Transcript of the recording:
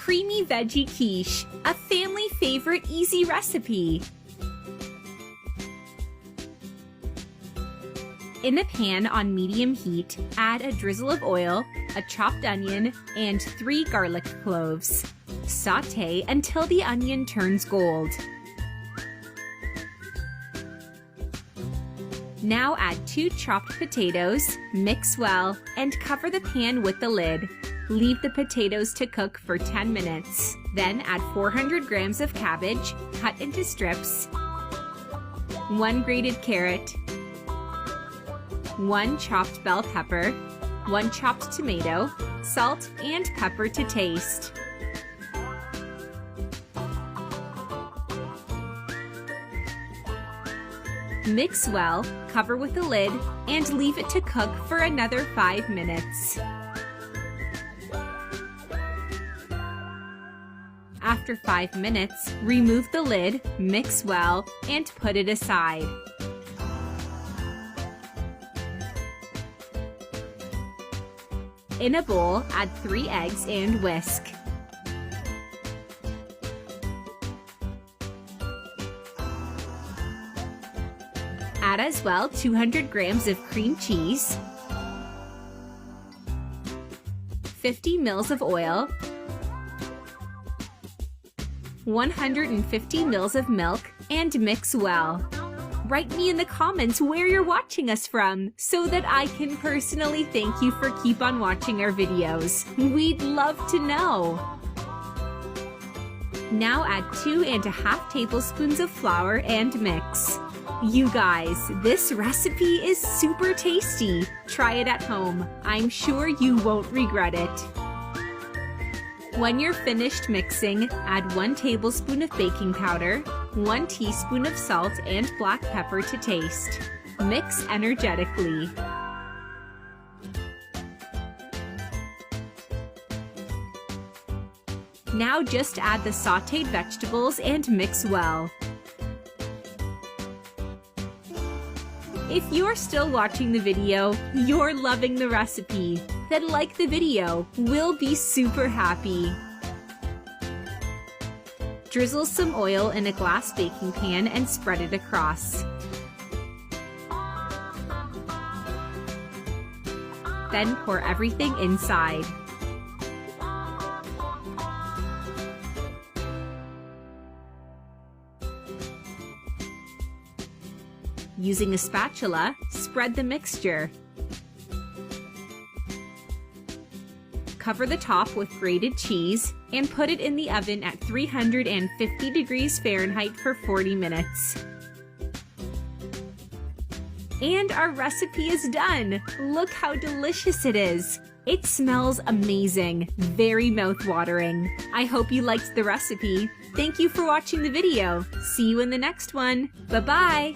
creamy veggie quiche, a family favorite easy recipe. In a pan on medium heat, add a drizzle of oil, a chopped onion, and 3 garlic cloves. Sauté until the onion turns gold. Now add 2 chopped potatoes, mix well, and cover the pan with the lid. Leave the potatoes to cook for 10 minutes. Then add 400 grams of cabbage, cut into strips, 1 grated carrot, 1 chopped bell pepper, 1 chopped tomato, salt and pepper to taste. Mix well, cover with a lid, and leave it to cook for another 5 minutes. After 5 minutes, remove the lid, mix well, and put it aside. In a bowl, add 3 eggs and whisk. Add as well 200 grams of cream cheese, 50 ml of oil, 150 ml of milk, and mix well. Write me in the comments where you're watching us from so that I can personally thank you for keep on watching our videos. We'd love to know. Now add 2½ tablespoons of flour and mix. You guys, this recipe is super tasty. Try it at home. I'm sure you won't regret it. When you're finished mixing, add 1 tablespoon of baking powder, 1 teaspoon of salt and black pepper to taste. Mix energetically. Now just add the sautéed vegetables and mix well. If you're still watching the video, you're loving the recipe, then like the video. We'll be super happy. Drizzle some oil in a glass baking pan and spread it across. Then pour everything inside. Using a spatula, spread the mixture. Cover the top with grated cheese and put it in the oven at 350 degrees Fahrenheit for 40 minutes. And our recipe is done! Look how delicious it is! It smells amazing, very mouth-watering. I hope you liked the recipe. Thank you for watching the video. See you in the next one. Bye-bye!